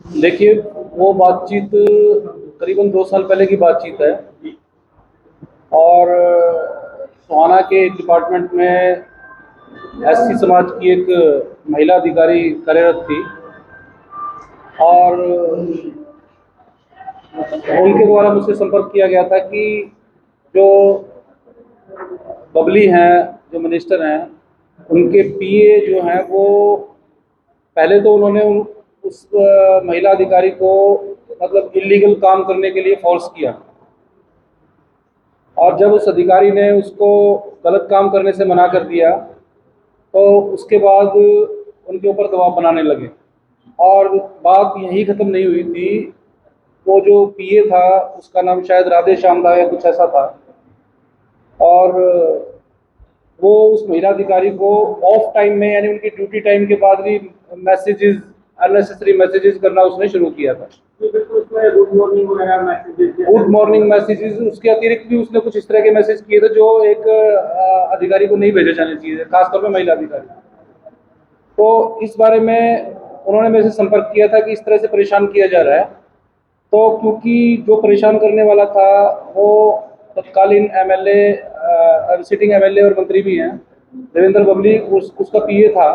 देखिए, वो बातचीत करीबन 2 साल पहले की बातचीत है। और सोहाना के एक डिपार्टमेंट में एससी समाज की एक महिला अधिकारी कार्यरत थी। और उनके द्वारा मुझसे संपर्क किया गया था कि जो बबली हैं, जो मिनिस्टर हैं, उनके पीए जो हैं वो पहले तो उन्होंने उस महिला अधिकारी को मतलब इलीगल काम करने के लिए फोर्स किया। और जब उस अधिकारी ने उसको गलत काम करने से मना कर दिया तो उसके बाद उनके ऊपर दबाव बनाने लगे। और बात यहीं ख़त्म नहीं हुई थी। वो जो पीए था उसका नाम शायद राधे श्याम था या कुछ ऐसा था। और वो उस महिला अधिकारी को ऑफ टाइम में यानी उनकी ड्यूटी टाइम के बाद भी मैसेजेस, अननेसेसरी मैसेजेस करना उसने शुरू किया था। गुड मॉर्निंग मैसेजेस, उसके अतिरिक्त भी उसने कुछ इस तरह के मैसेज किए थे जो एक अधिकारी को नहीं भेजे जाने चाहिए, खासतौर पर महिला अधिकारी। तो इस बारे में उन्होंने मेरे से संपर्क किया था कि इस तरह से परेशान किया जा रहा है। तो क्योंकि जो परेशान करने वाला था वो तत्कालीन एमएलए, सिटिंग एमएलए और मंत्री भी हैं, देवेंद्र बबली, उसका पीए था।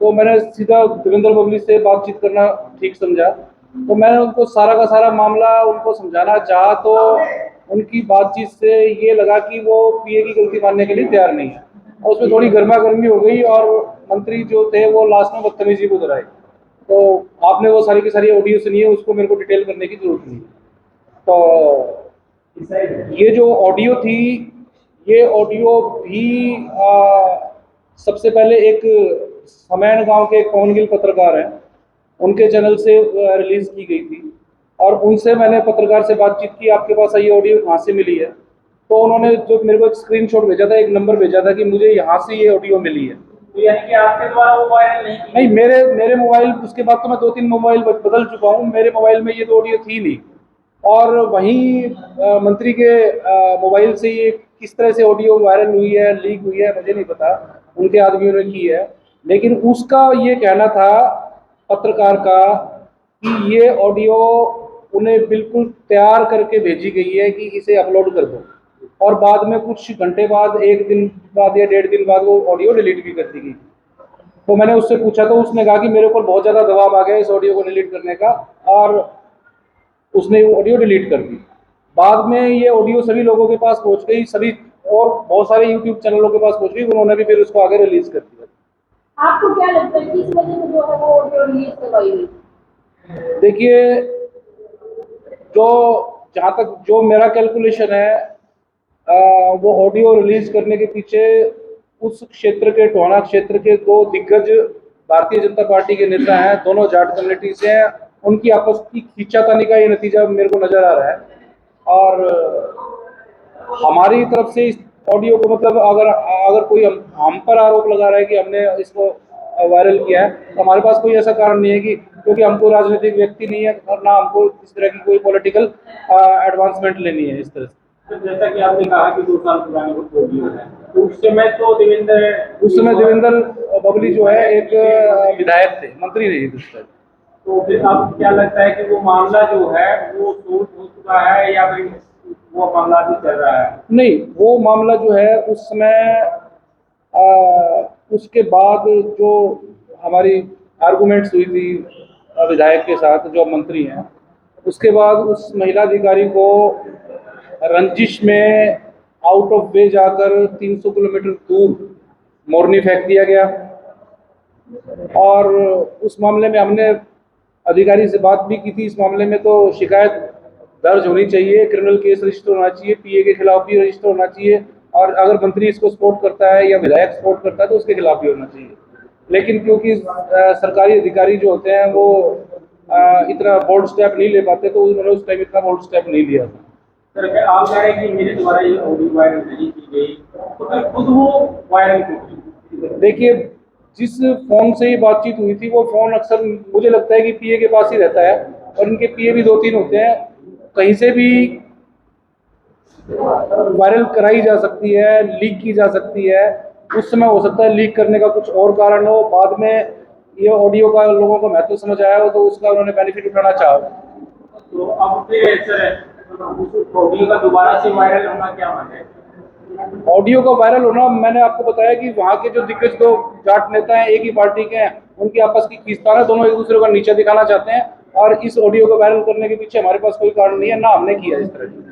तो मैंने सीधा देवेंद्र बबली से बातचीत करना ठीक समझा। तो मैंने उनको सारा का सारा मामला उनको समझाना चाहा तो उनकी बातचीत से ये लगा कि वो पीए की गलती मानने के लिए तैयार नहीं है। और उसमें थोड़ी गर्मा गर्मी हो गई और मंत्री जो थे वो लास्ट में बदतमीजी को उतर आए। तो आपने वो सारी की सारी ऑडियो सुनी है, उसको मेरे को डिटेल करने की जरूरत नहीं। तो ये जो ऑडियो थी, ये ऑडियो भी सबसे पहले एक समैन गांव के एक पवन गिल पत्रकार हैं, उनके चैनल से रिलीज की गई थी। और उनसे मैंने पत्रकार से बातचीत की, आपके पास ये ऑडियो कहाँ से मिली है। तो उन्होंने जो मेरे को एक स्क्रीनशॉट भेजा था, एक नंबर भेजा था कि मुझे यहाँ से ये ऑडियो मिली है। तो यानी कि आपके द्वारा वो वायरल नहीं मेरे मेरे मोबाइल, उसके बाद तो मैं 2-3 मोबाइल बदल चुका हूँ, मेरे मोबाइल में ये तो ऑडियो थी नहीं। और वहीं मंत्री के मोबाइल से ये किस तरह से ऑडियो वायरल हुई है, लीक हुई है, मुझे नहीं पता, उनके आदमियों ने की है। लेकिन उसका ये कहना था पत्रकार का कि ये ऑडियो उन्हें बिल्कुल तैयार करके भेजी गई है कि इसे अपलोड कर दो। और बाद में कुछ घंटे बाद, 1 दिन बाद या 1.5 दिन बाद वो ऑडियो डिलीट भी कर दी गई। तो मैंने उससे पूछा तो उसने कहा कि मेरे ऊपर बहुत ज़्यादा दबाव आ गया इस ऑडियो को डिलीट करने का, और उसने वो ऑडियो डिलीट कर दी। बाद में ये ऑडियो सभी लोगों के पास पहुंच गई, सभी और बहुत सारे यूट्यूब चैनलों के पास पहुंच गई, उन्होंने भी फिर उसको आगे रिलीज कर दिया। आपको क्या लगता है किस वजह से जो है वो ऑडियो रिलीज करवाई गई? देखिए, जो जहाँ तक जो मेरा कैलकुलेशन है, वो ऑडियो रिलीज करने के पीछे उस क्षेत्र के, टोहाना क्षेत्र के दो दिग्गज भारतीय जनता पार्टी के नेता हैं, दोनों जाट कम्युनिटी से हैं। उनकी आपस की खींचातानी का ये नतीजा मेरे को नजर आ रहा है। और हमारी तरफ से इस ऑडियो को मतलब अगर अगर कोई हम पर आरोप लगा रहा है कि हमने इसको वायरल किया है, तो हमारे पास कोई ऐसा कारण नहीं है कि, क्योंकि हमको राजनीतिक व्यक्ति नहीं है और ना हमको इस तरह की कोई पॉलिटिकल एडवांसमेंट लेनी है इस तरह से। तो जैसा कि आपने कहा कि 2 साल पुराने कुछ ऑडियो है, तो उस समय देवेंद्र बबली जो है एक विधायक थे, मंत्री नहीं थे उस टाइम। तो फिर अब क्या लगता है कि वो मामला जो है वो सोल्व हो चुका है या फिर वो मामला भी चल रहा है? नहीं, वो मामला जो है उस समय उसके बाद जो हमारी आर्गुमेंट्स हुई थी विधायक के साथ जो मंत्री हैं, उसके बाद उस महिला अधिकारी को रंजिश में आउट ऑफ वे जाकर 300 किलोमीटर दूर मोरनी फेंक दिया गया। और उस मामले में हमने अधिकारी से बात भी की थी। इस मामले में तो शिकायत दर्ज होनी चाहिए, क्रिमिनल केस रजिस्टर होना चाहिए, पीए के खिलाफ भी रजिस्टर होना चाहिए, और अगर मंत्री इसको सपोर्ट करता है या विधायक सपोर्ट करता है तो उसके खिलाफ भी होना चाहिए। लेकिन क्योंकि सरकारी अधिकारी जो होते हैं वो इतना बोल्ड स्टेप नहीं ले पाते, तो उन्होंने उस टाइम इतना बोल्ड स्टेप नहीं लिया था। सर, अगर आप कह रहे हैं कि मेरे द्वारा ये ऑडियो वायरल नहीं की गई, तो फिर खुद वो वायरल क्यों की? देखिए, जिस फोन से ये बातचीत हुई थी वो फोन अक्सर मुझे लगता है कि पीए के पास ही रहता है, और इनके पीए भी 2-3 होते हैं। कहीं से भी वायरल कराई जा सकती है, लीक की जा सकती है। उस समय हो सकता है लीक करने का कुछ और कारण हो, बाद में ये ऑडियो का लोगों को महत्व समझ आया हो तो उसका उन्होंने बेनिफिट उठाना चाहा। तो अब फिर सर उस ऑडियो का दोबारा से वायरल होना क्या माने? ऑडियो का वायरल होना, मैंने आपको बताया कि वहाँ के जो दिग्गज दो जाट नेता हैं, एक ही पार्टी के हैं, उनकी आपस की खींचतान है, दोनों एक दूसरे का नीचे दिखाना चाहते हैं। और इस ऑडियो को वायरल करने के पीछे हमारे पास कोई कारण नहीं है, ना हमने किया इस तरह की।